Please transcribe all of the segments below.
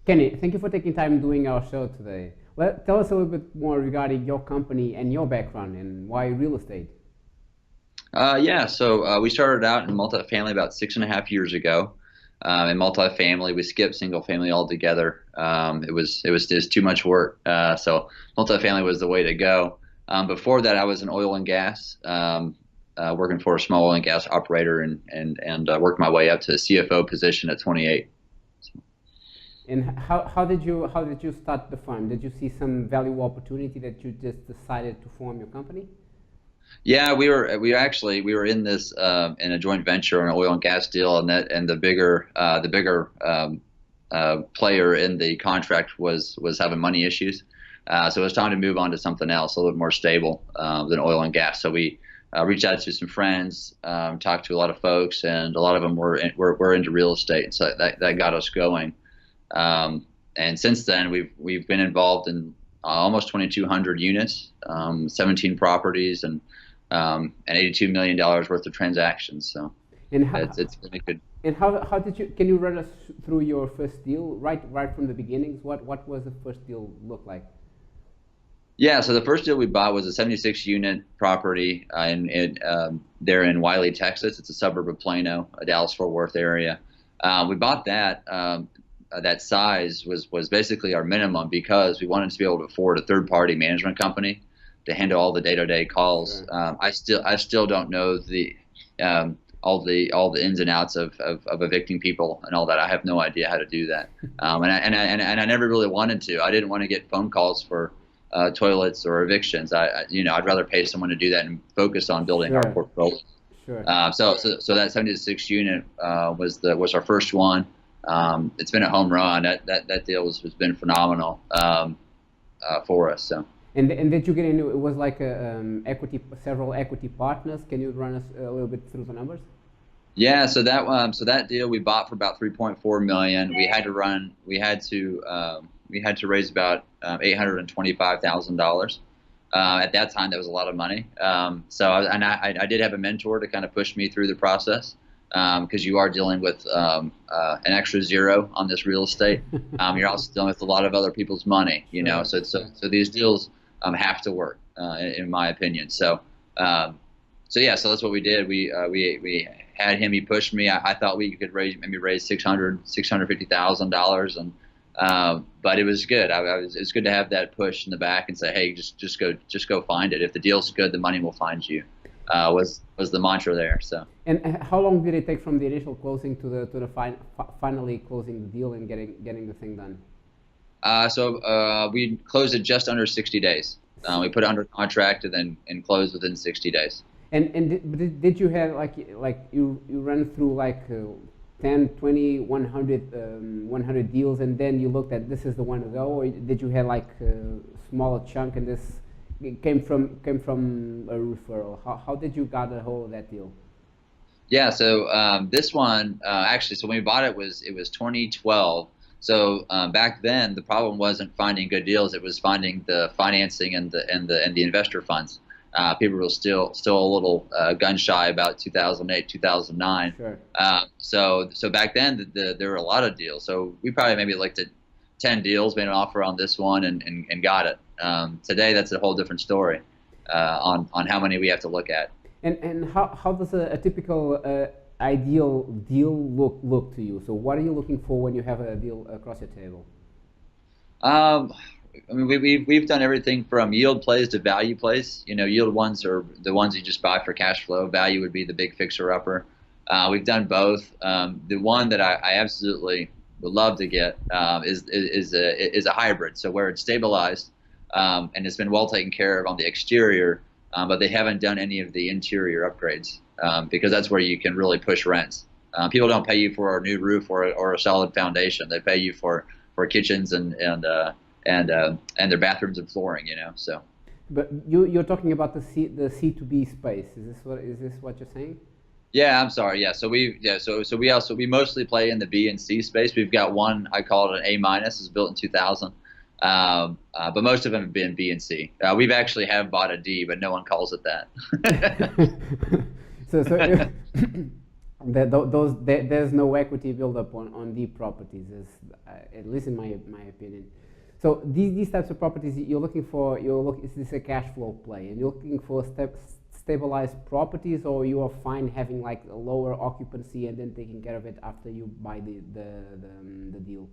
Kenny, thank you for taking time doing our show today. Well, tell us a little bit more regarding your company and your background and why real estate. So we started out in multifamily about 6.5 years ago. In multifamily, we skipped single family altogether. It was just too much work. So multifamily was the way to go. Before that, I was in oil and gas, working for a small oil and gas operator, and worked my way up to a CFO position at 28. And how did you start the firm? Did you see some valuable opportunity that you just decided to form your company? Yeah, we were in this in a joint venture on an oil and gas deal, and the bigger player in the contract was having money issues, so it was time to move on to something else a little bit more stable than oil and gas. So we reached out to some friends, talked to a lot of folks, and a lot of them were into real estate, so that got us going. And since then, we've been involved in almost 2,200 units, 17 properties, and $82 million worth of transactions. So it's been a good. And how did you? Can you run us through your first deal right from the beginnings? What was the first deal look like? Yeah, so the first deal we bought was a 76-unit property there in Wiley, Texas. It's a suburb of Plano, a Dallas-Fort Worth area. We bought that. That size was basically our minimum because we wanted to be able to afford a third-party management company to handle all the day-to-day calls. Sure. I still don't know all the ins and outs of evicting people and all that. I have no idea how to do that, and I never really wanted to. I didn't want to get phone calls for toilets or evictions. I'd rather pay someone to do that and focus on building Sure. our portfolio. Sure. So that 76 unit was our first one. It's been a home run. That deal has been phenomenal for us. So. And did you get into it? Was like several equity partners? Can you run us a little bit through the numbers? Yeah. So that deal we bought for about $3.4 million. We had to raise about $825,000. At that time, that was a lot of money. I did have a mentor to kind of push me through the process. Because you are dealing with an extra zero on this real estate. You're also dealing with a lot of other people's money, So these deals have to work, in my opinion. So that's what we did. We had him. He pushed me. I thought we could raise $650,000, and but it was good. It's good to have that push in the back and say, hey, just go find it. If the deal's good, the money will find you. Was the mantra there. So. And how long did it take from the initial closing to the finally closing the deal and getting the thing done? We closed it just under 60 days. We put it under contract and closed within 60 days. And did you have like you ran through like 10, 20, 100 deals, and then you looked at this is the one to go, or did you have like a smaller chunk and this came from a referral? How did you got a hold of that deal? Yeah, so this one actually, so when we bought it was 2012. So back then the problem wasn't finding good deals; it was finding the financing and the investor funds. People were still a little gun shy about 2008, 2009. Sure. So back then there were a lot of deals. So we probably maybe looked at 10 deals, made an offer on this one, and got it. Today, that's a whole different story on how many we have to look at. And how does a typical ideal deal look to you? So what are you looking for when you have a deal across your table? We've done everything from yield plays to value plays. Yield ones are the ones you just buy for cash flow. Value would be the big fixer-upper. We've done both. The one that I absolutely would love to get is a hybrid. So where it's stabilized and it's been well taken care of on the exterior, but they haven't done any of the interior upgrades because that's where you can really push rents. People don't pay you for a new roof or a solid foundation. They pay you for kitchens and their bathrooms and flooring. So. But you're talking about the C2B space. Is this what you're saying? Yeah, I'm sorry. Yeah, so we mostly play in the B and C space. We've got one, I call it an A-. It's built in 2000, but most of them have been B and C. We've actually have bought a D, but no one calls it that. So There's no equity build-up on the properties, at least in my opinion. So these types of properties you're looking for, is this a cash flow play, and you're looking for stabilized properties, or you are fine having like a lower occupancy and then taking care of it after you buy the deal?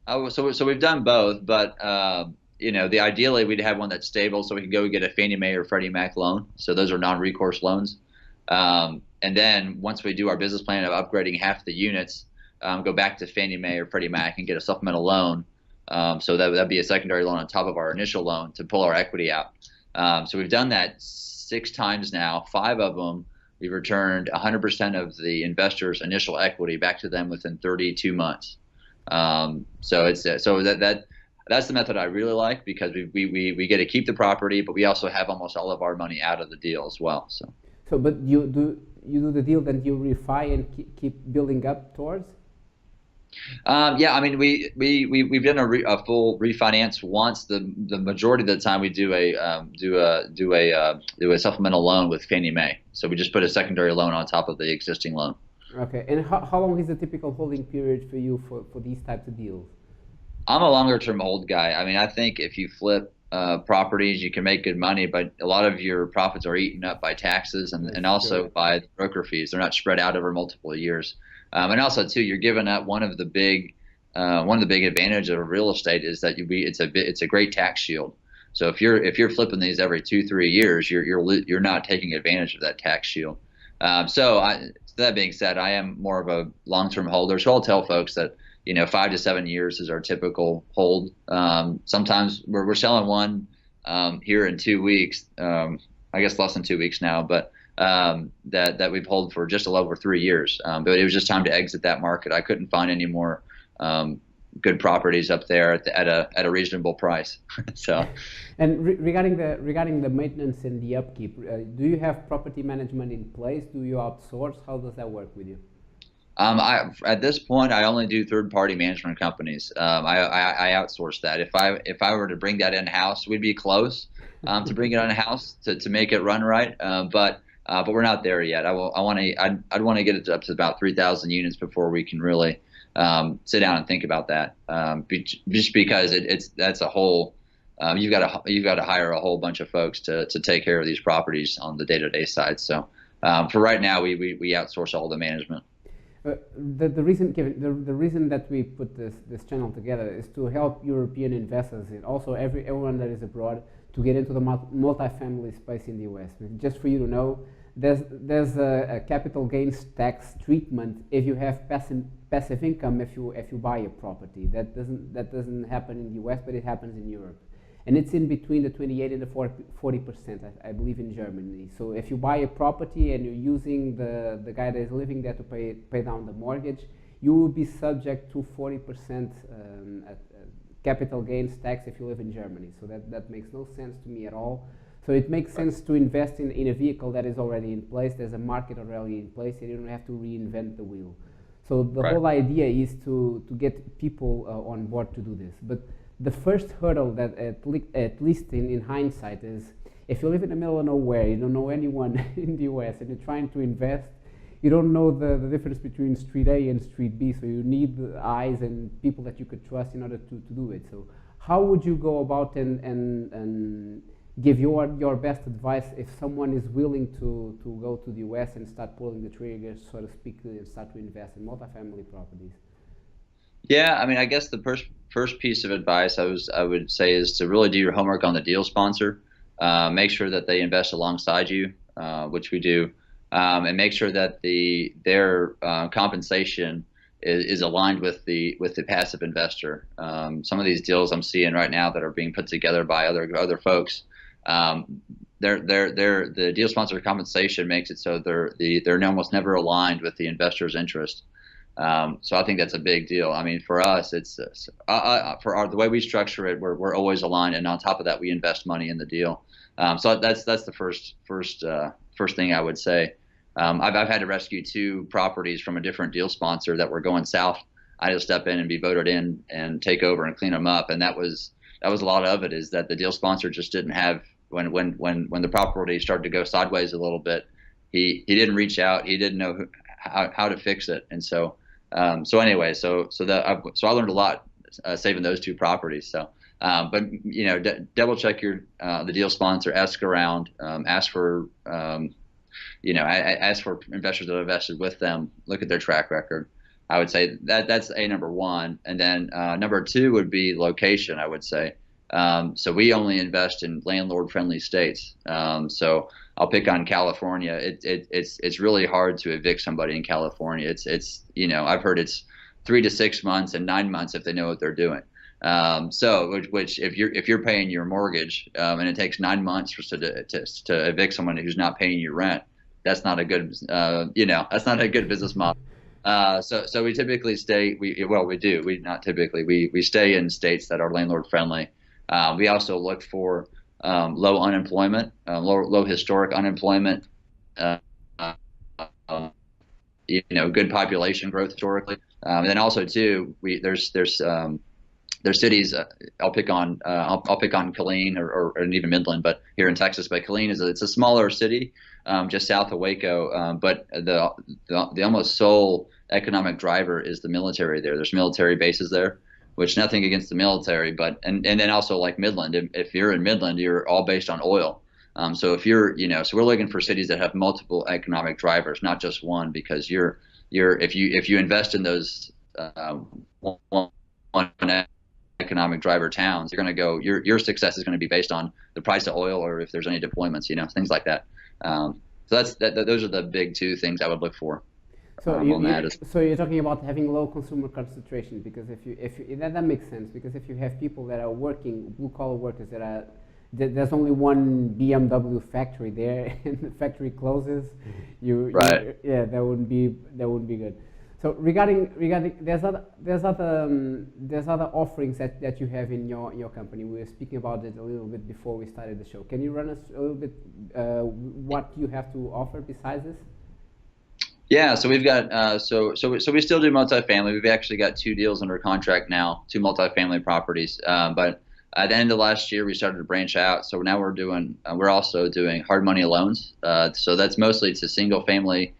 Oh, so we've done both, but the ideally we'd have one that's stable, so we can go get a Fannie Mae or Freddie Mac loan. So those are non-recourse loans. And then once we do our business plan of upgrading half the units, go back to Fannie Mae or Freddie Mac and get a supplemental loan. So that'd be a secondary loan on top of our initial loan to pull our equity out. So we've done that 6 times now. 5 of them, we've returned 100% of the investor's initial equity back to them within 32 months. So that's the method I really like, because we get to keep the property, but we also have almost all of our money out of the deal as well. So, but you do the deal, then you refi and keep building up towards? Yeah, I mean, we've done a full refinance once. The majority of the time we do a supplemental loan with Fannie Mae. So we just put a secondary loan on top of the existing loan. Okay, and how long is the typical holding period for you for these types of deals? I'm a longer term hold guy. I mean, I think if you flip properties, you can make good money, but a lot of your profits are eaten up by taxes and also by the broker fees. They're not spread out over multiple years. And also too, you're giving up one of the big advantages of real estate is that it's a great tax shield. So if you're flipping these every 2-3 years, you're not taking advantage of that tax shield. So that being said, I am more of a long-term holder. So I'll tell folks that 5 to 7 years is our typical hold. Sometimes we're selling one here in 2 weeks. I guess less than 2 weeks now, but that we've held for just a little over 3 years. But it was just time to exit that market. I couldn't find any more good properties up there at a reasonable price. So, and regarding the maintenance and the upkeep, do you have property management in place? Do you outsource? How does that work with you? At this point, I only do third-party management companies. I outsource that. If I were to bring that in-house, we'd be close to bring it in-house to make it run right. But we're not there yet. I'd want to get it up to about 3,000 units before we can really sit down and think about that. Just because that's a whole you've got to hire a whole bunch of folks to take care of these properties on the day-to-day side. So for right now, we outsource all the management. The reason that we put this channel together is to help European investors and also everyone that is abroad to get into the multifamily space in the US. Just for you to know, there's a capital gains tax treatment if you have passive income if you buy a property. That doesn't happen in the US, but it happens in Europe. And it's in between the 28 and the 40%, I believe, in Germany. So if you buy a property and you're using the guy that is living there to pay down the mortgage, you will be subject to 40% capital gains tax if you live in Germany. So that makes no sense to me at all. So it makes sense to invest in a vehicle that is already in place. There's a market already in place, and you don't have to reinvent the wheel. So the whole idea is to get people on board to do this. But the first hurdle that at least in hindsight is if you live in the middle of nowhere, you don't know anyone in the US, and you're trying to invest, you don't know the difference between street A and street B, so you need the eyes and people that you could trust in order to do it. So how would you go about and give your best advice if someone is willing to go to the US and start pulling the trigger, so to speak, and start to invest in multifamily properties? Yeah, I mean, I guess the first piece of advice I would say is to really do your homework on the deal sponsor. Make sure that they invest alongside you, which we do, and make sure that their compensation is aligned with the passive investor. Some of these deals I'm seeing right now that are being put together by other folks, the deal sponsor compensation makes it so they're almost never aligned with the investor's interest. So I think that's a big deal. I mean, for us, it's the way we structure it, we're always aligned, and on top of that, we invest money in the deal. So that's the first thing I would say. I've had to rescue 2 properties from a different deal sponsor that were going south. I had to step in and be voted in and take over and clean them up, and that was a lot of it. Is that the deal sponsor just didn't have when the property started to go sideways a little bit. He didn't reach out. He didn't know how to fix it. And so so anyway, so I learned a lot saving those two properties. So but double check your the deal sponsor, ask around, ask for ask for investors that have invested with them, look at their track record. I would say that's number one. And then number two would be location, I would say. So we only invest in landlord-friendly states. So I'll pick on California. It's really hard to evict somebody in California. I've heard it's 3 to 6 months and 9 months if they know what they're doing. So which if you're paying your mortgage and it takes 9 months to evict someone who's not paying your rent, that's not a good that's not a good business model. So we typically stay. We not typically. We stay in states that are landlord friendly. We also look for low unemployment, low historic unemployment. Good population growth historically. And then also too, there's cities. I'll pick on Killeen or even Midland, but here in Texas. But Killeen it's a smaller city, just south of Waco. But the almost sole economic driver is the military there. There's military bases there, which nothing against the military, but and then also like Midland. If you're in Midland, you're all based on oil. So if you're so we're looking for cities that have multiple economic drivers, not just one, because if you invest in those one economic driver towns, you're going to go. Your success is going to be based on the price of oil, or if there's any deployments, things like that. So those are the big two things I would look for. So you're talking about having low consumer concentration, because if you that makes sense, because if you have people that are working, blue collar workers there's only one BMW factory there and the factory closes, that wouldn't be good. So regarding there's other offerings that you have in your company. We were speaking about it a little bit before we started the show. Can you run us a little bit what you have to offer besides this? Yeah, so we've got so we still do multifamily. We've actually got 2 deals under contract now, 2 multifamily properties. But at the end of last year, we started to branch out. So now we're also doing hard money loans. So that's mostly to single family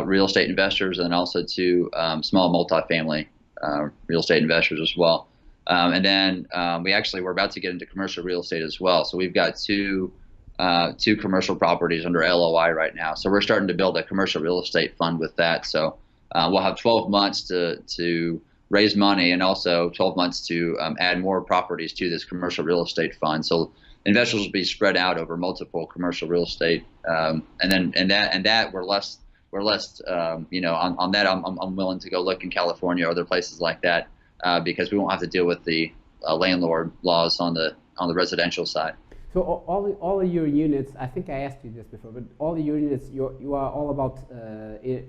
real estate investors, and also to small multifamily real estate investors as well. And then we're about to get into commercial real estate as well. So we've got two commercial properties under LOI right now. So we're starting to build a commercial real estate fund with that. So we'll have 12 months to raise money, and also 12 months to add more properties to this commercial real estate fund. So investors will be spread out over multiple commercial real estate, and that we're less on that. I'm willing to go look in California or other places like that because we won't have to deal with the landlord laws on the residential side. So all of your units, I think I asked you this before, but all the units you are all about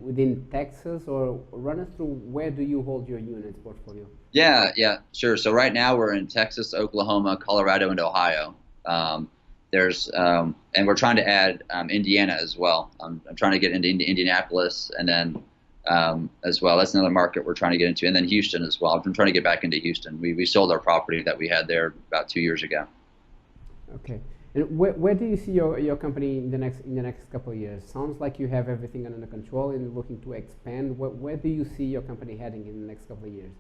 within Texas, or run us through where do you hold your units portfolio? Yeah, sure. So right now we're in Texas, Oklahoma, Colorado, and Ohio. And we're trying to add Indiana as well. I'm trying to get into Indianapolis, and then as well. That's another market we're trying to get into, and then Houston as well. I'm trying to get back into Houston. We sold our property that we had there about 2 years ago. Okay, and where do you see your company in the next couple of years? Sounds like you have everything under control and looking to expand. Where do you see your company heading in the next couple of years?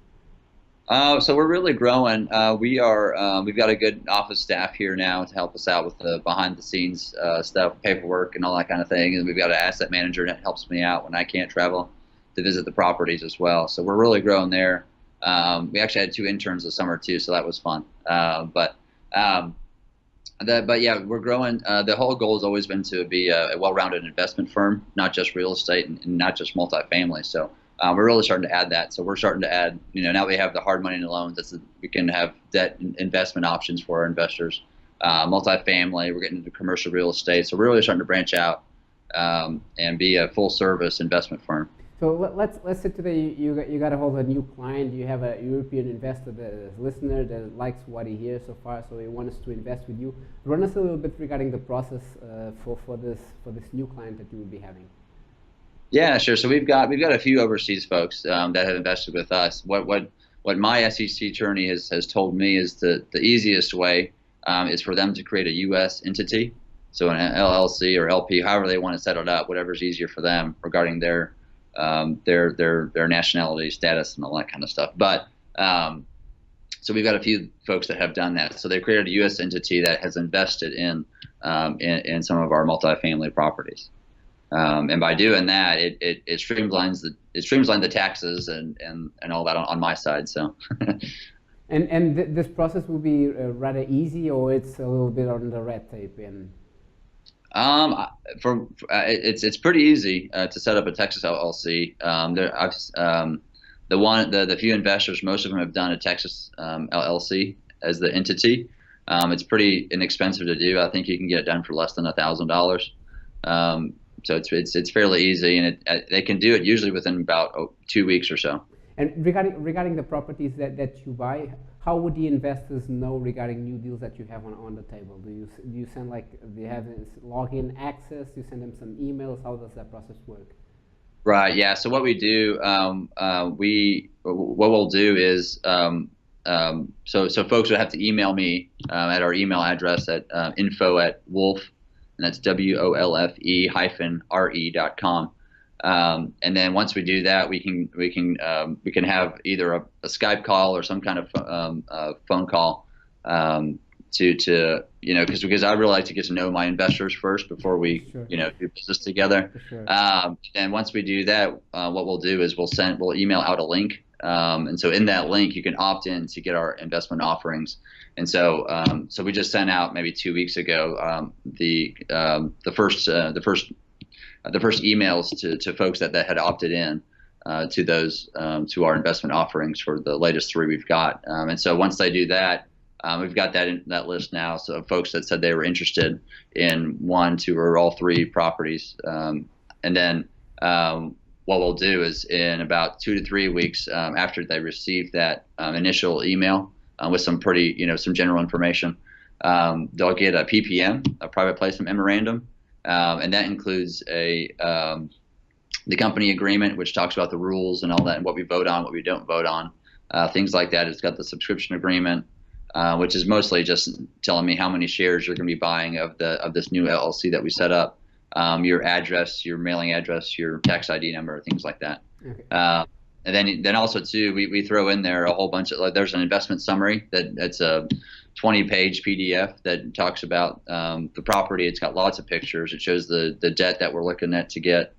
So we're really growing. We've got a good office staff here now to help us out with the behind the scenes stuff, paperwork, and all that kind of thing. And we've got an asset manager that helps me out when I can't travel to visit the properties as well. So we're really growing there. We actually had 2 interns this summer too, so that was fun. But yeah, we're growing. The whole goal has always been to be a well-rounded investment firm, not just real estate and not just multifamily. So we're really starting to add that. So we're starting to add, now we have the hard money and loans. We can have debt investment options for our investors. Multifamily, we're getting into commercial real estate. So we're really starting to branch out and be a full-service investment firm. So let's say today you got a hold of a new client. You have a European investor, a listener that likes what he hears so far, so he wants to invest with you. Run us a little bit regarding the process for this new client that you will be having. Yeah, sure. So we've got a few overseas folks that have invested with us. What my SEC attorney has told me is the easiest way is for them to create a U.S. entity, so an LLC or LP, however they want to set it up, whatever's easier for them regarding their their nationality status and all that kind of stuff. But so we've got a few folks that have done that. So they've created a U.S. entity that has invested in some of our multifamily properties. And by doing that, it streamlines the taxes and all that on my side. So. And this process will be rather easy, or it's a little bit on the red tape in? It's pretty easy to set up a Texas LLC. The few investors, most of them have done a Texas LLC as the entity. It's pretty inexpensive to do. I think you can get it done for less than $1,000. So it's fairly easy, and they can do it usually within about 2 weeks or so. And regarding the properties that you buy, how would the investors know regarding new deals that you have on the table? Do you send, like, do you have login access? Do you send them some emails? How does that process work? Right. Yeah. So what we do, what we'll do is, so folks would have to email me at our email address at info@wolfe, and that's WOLFE-RE.com. And then once we do that, we can have either a Skype call or some kind of phone call to because I really like to get to know my investors first before we Sure. Do business together. Sure. And once we do that, what we'll do is we'll email out a link, and so in that link you can opt in to get our investment offerings. And so we just sent out maybe 2 weeks ago the first emails to folks that had opted in to those to our investment offerings for the latest 3 we've got. And so once they do that, we've got that list now. So folks that said they were interested in 1, 2, or all 3 properties. And then what we'll do is in about 2 to 3 weeks after they receive that initial email with some some general information, they'll get a PPM, a private placement memorandum. And that includes the company agreement, which talks about the rules and all that, and what we vote on, what we don't vote on, things like that. It's got the subscription agreement, which is mostly just telling me how many shares you're going to be buying of this new LLC that we set up, your address, your mailing address, your tax ID number, things like that. Okay. And then also too, we throw in there a whole bunch of, there's an investment summary that's a 20-page PDF that talks about the property. It's got lots of pictures. It shows the debt that we're looking at to get,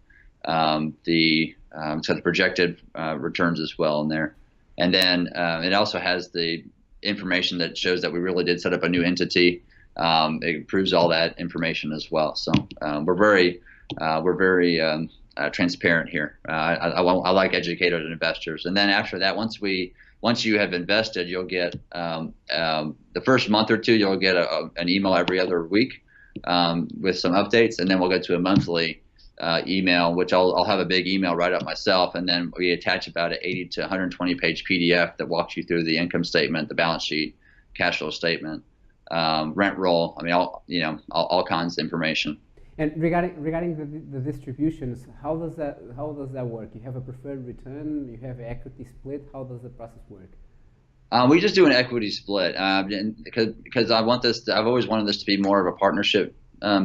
it's got the projected returns as well in there. And then it also has the information that shows that we really did set up a new entity. It proves all that information as well. So we're very transparent here. I like educated investors. And then after that, once you have invested, you'll get the first month or two, you'll get an email every other week with some updates, and then we'll go to a monthly email, which I'll have a big email write up myself, and then we attach about an 80 to 120 page PDF that walks you through the income statement, the balance sheet, cash flow statement, rent roll. I mean, all kinds of information. And regarding the distributions, how does that work? You have a preferred return, you have an equity split. How does the process work? We just do an equity split because I've always wanted this to be more of a partnership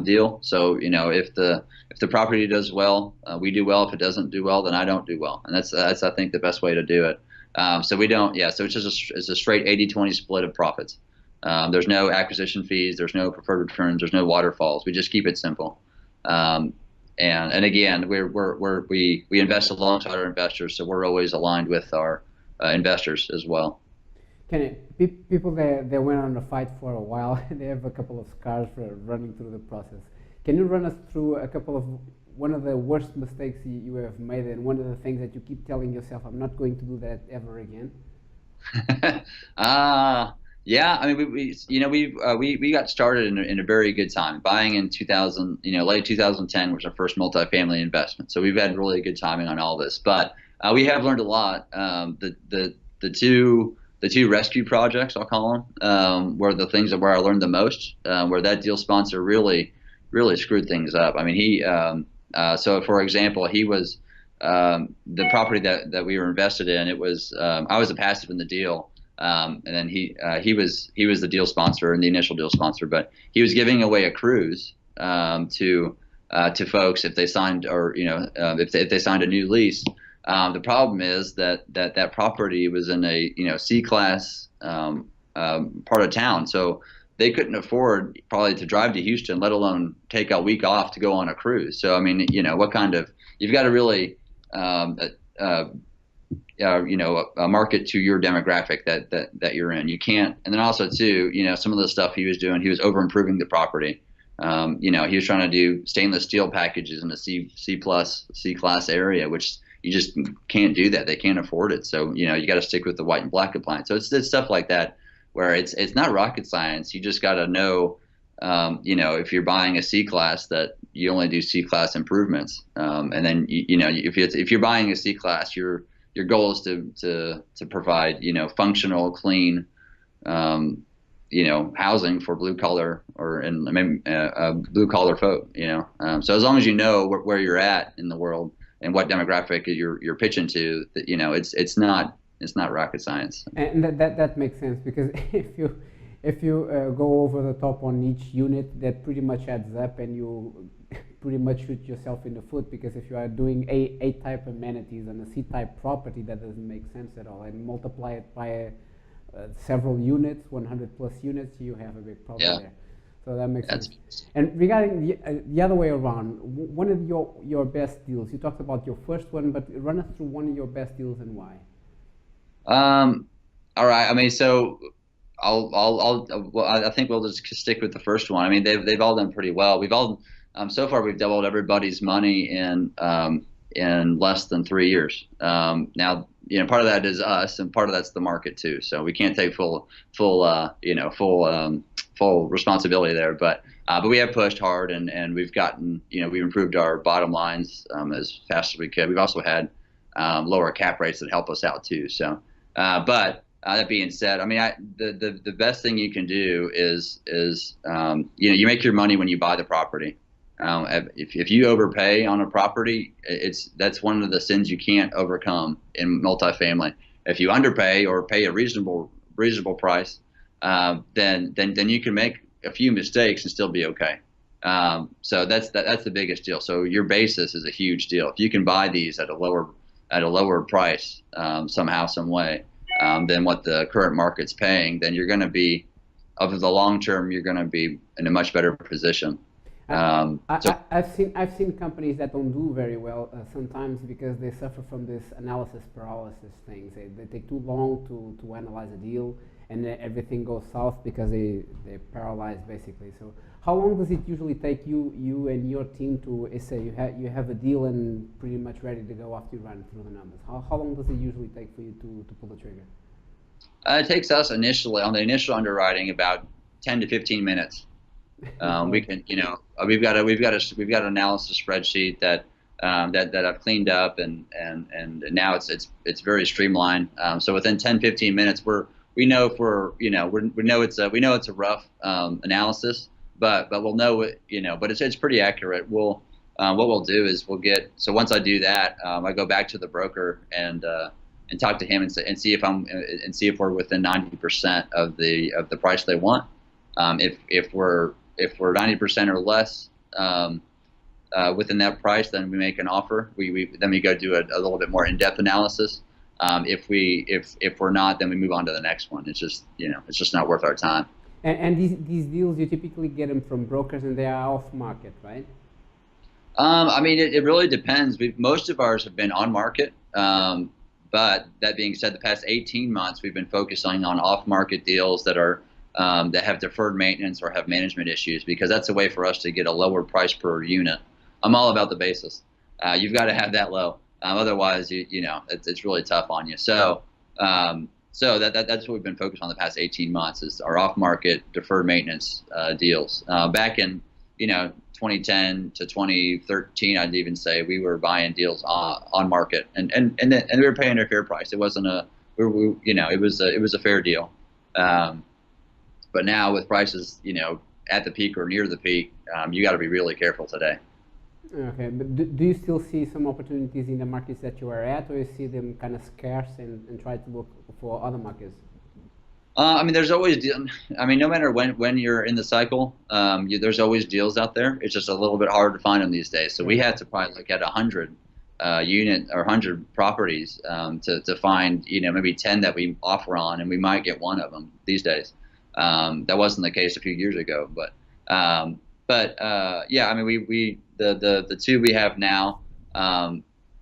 deal. So if the property does well, we do well. If it doesn't do well, then I don't do well, and that's I think the best way to do it. So we don't. Yeah. So it's a straight 80-20 split of profits. There's no acquisition fees. There's no preferred returns. There's no waterfalls. We just keep it simple. And again, we invest alongside our investors, so we're always aligned with our investors as well. People that went on a fight for a while, they have a couple of scars for running through the process. Can you run us through one of the worst mistakes you have made, and one of the things that you keep telling yourself, I'm not going to do that ever again? Yeah, I mean, we got started in a very good time. Buying in 2000, late 2010 was our first multifamily investment. So we've had really good timing on all this. But we have learned a lot. The two rescue projects, I'll call them, were the things where I learned the most. Where that deal sponsor really screwed things up. I mean, so for example, he was the property that we were invested in. It was I was a passive in the deal. And then he was the deal sponsor and the initial deal sponsor, but he was giving away a cruise to to folks if they signed or if they signed a new lease. The problem is that property was in a C class part of town, so they couldn't afford probably to drive to Houston, let alone take a week off to go on a cruise. So I mean, what kind of you've got to really market to your demographic that you're in. You can't, and then also too, some of the stuff he was doing, he was over improving the property. He was trying to do stainless steel packages in a C plus C class area, which you just can't do that. They can't afford it. So you got to stick with the white and black appliance. So it's stuff like that where it's not rocket science. You just got to know, if you're buying a C class, that you only do C class improvements, and then if you're buying a C class, your goal is to provide functional, clean, housing for blue collar blue collar folk. So as long as you know where you're at in the world and what demographic you're pitching to, that it's not rocket science. And that makes sense, because if you go over the top on each unit, that pretty much adds up, and you pretty much shoot yourself in the foot, because if you are doing A type amenities on a C type property, that doesn't make sense at all, and multiply it by several units, 100 plus units, you have a big problem there. So that makes sense. And regarding the other way around, one of your best deals, you talked about your first one, but run us through one of your best deals and why. All right. I mean, so I think we'll just stick with the first one. I mean, they've all done pretty well. We've all so far we've doubled everybody's money in less than 3 years. Now, part of that is us, and part of that's the market too. So we can't take full responsibility there. But we have pushed hard, and we've gotten we've improved our bottom lines as fast as we could. We've also had lower cap rates that help us out too. So, but that being said, I mean, the best thing you can do is you make your money when you buy the property. If you overpay on a property, that's one of the sins you can't overcome in multifamily. If you underpay or pay a reasonable price, then you can make a few mistakes and still be okay. So that's the biggest deal. So your basis is a huge deal. If you can buy these at a lower price somehow, some way, than what the current market's paying, then you're going to be, over the long term, you're going to be in a much better position. I've seen companies that don't do very well sometimes because they suffer from this analysis paralysis thing. They take too long to analyze a deal, and then everything goes south because they're paralyzed basically. So how long does it usually take you and your team to say you have a deal and pretty much ready to go after you run through the numbers? How long does it usually take for you to pull the trigger? It takes us initially on the initial underwriting about 10 to 15 minutes. We can, we've got an analysis spreadsheet that I've cleaned up, and now it's very streamlined. So within 10, 15 minutes, we know it's a rough analysis, but we'll know it, but it's pretty accurate. What we'll do is once I do that, I go back to the broker and talk to him and see if we're within 90% of the price they want. If we're 90% or less within that price, then we make an offer. Then we go do a little bit more in-depth analysis. If we're not, then we move on to the next one. It's just not worth our time. And these deals, you typically get them from brokers, and they are off market, right? I mean, it really depends. Most of ours have been on market. But that being said, the past 18 months, we've been focusing on off-market deals that have deferred maintenance or have management issues, because that's a way for us to get a lower price per unit. I'm all about the basis. You've got to have that low. Otherwise, it's really tough on you. So that's what we've been focused on the past 18 months is our off-market deferred maintenance deals. Back in 2010 to 2013, I'd even say we were buying deals on market, and we were paying a fair price. It wasn't it was a fair deal. But now with prices, at the peak or near the peak, you got to be really careful today. Okay, but do you still see some opportunities in the markets that you are at, or you see them kind of scarce and try to look for other markets? I mean, there's always, I mean, no matter when you're in the cycle, there's always deals out there. It's just a little bit hard to find them these days. So we had to probably look at 100 unit or 100 properties to find, maybe 10 that we offer on, and we might get one of them these days. That wasn't the case a few years ago, yeah, I mean, the two we have now,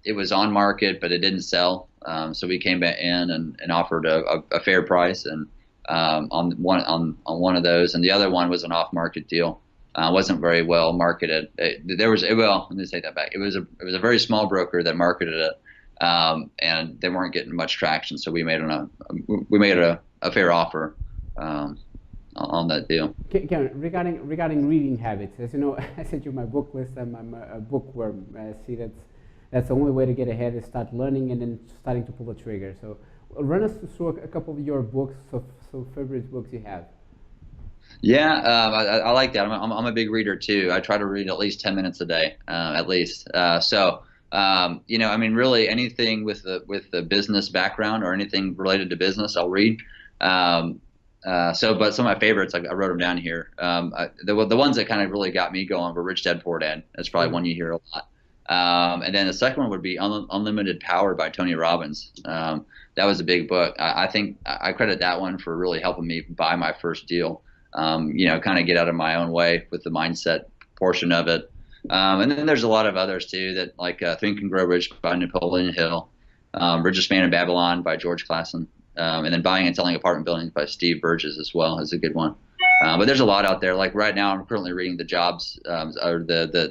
it was on market, but it didn't sell. So we came back in and offered a fair price and on one of those, and the other one was an off-market deal. Wasn't very well marketed. Let me take that back. It was a very small broker that marketed it, and they weren't getting much traction. So we made a fair offer on that deal. Karen, regarding reading habits, as you know, I sent you my book list. I'm a bookworm. I see that's the only way to get ahead is start learning and then starting to pull the trigger. So run us through a couple of your books, so favorite books you have. Yeah, I like that. I'm a big reader too. I try to read at least 10 minutes a day, at least. I mean, really anything with the business background or anything related to business, I'll read. But some of my favorites, I wrote them down here. The ones that kind of really got me going were Rich Dad Poor Dad. That's probably one you hear a lot. And then the second one would be Unlimited Power by Tony Robbins. That was a big book. I think I credit that one for really helping me buy my first deal. Kind of get out of my own way with the mindset portion of it. And then there's a lot of others too, that like Think and Grow Rich by Napoleon Hill, Richest Man in Babylon by George Clason, and then Buying and Selling Apartment Buildings by Steve Burgess as well is a good one. But there's a lot out there. Like right now, I'm currently reading the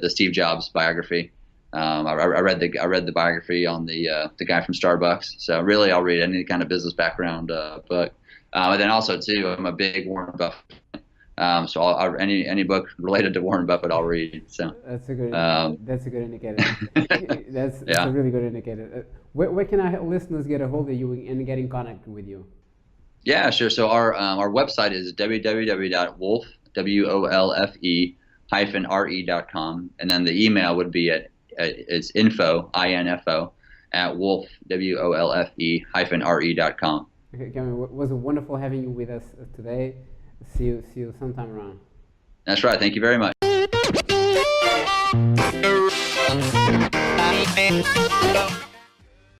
Steve Jobs biography. I read the biography on the guy from Starbucks. So really, I'll read any kind of business background book. And then also too, I'm a big Warren Buffett. So any book related to Warren Buffett, I'll read. So that's a good indicator. That's a really good indicator. Where can our listeners get a hold of you and get in contact with you? Yeah, sure. So our website is www.wolfe, WOLFE-RE.com, and then the email would be it's info at wolfe, WOLFE-RE.com. Okay, Kevin, it was wonderful having you with us today. See you sometime around. That's right. Thank you very much.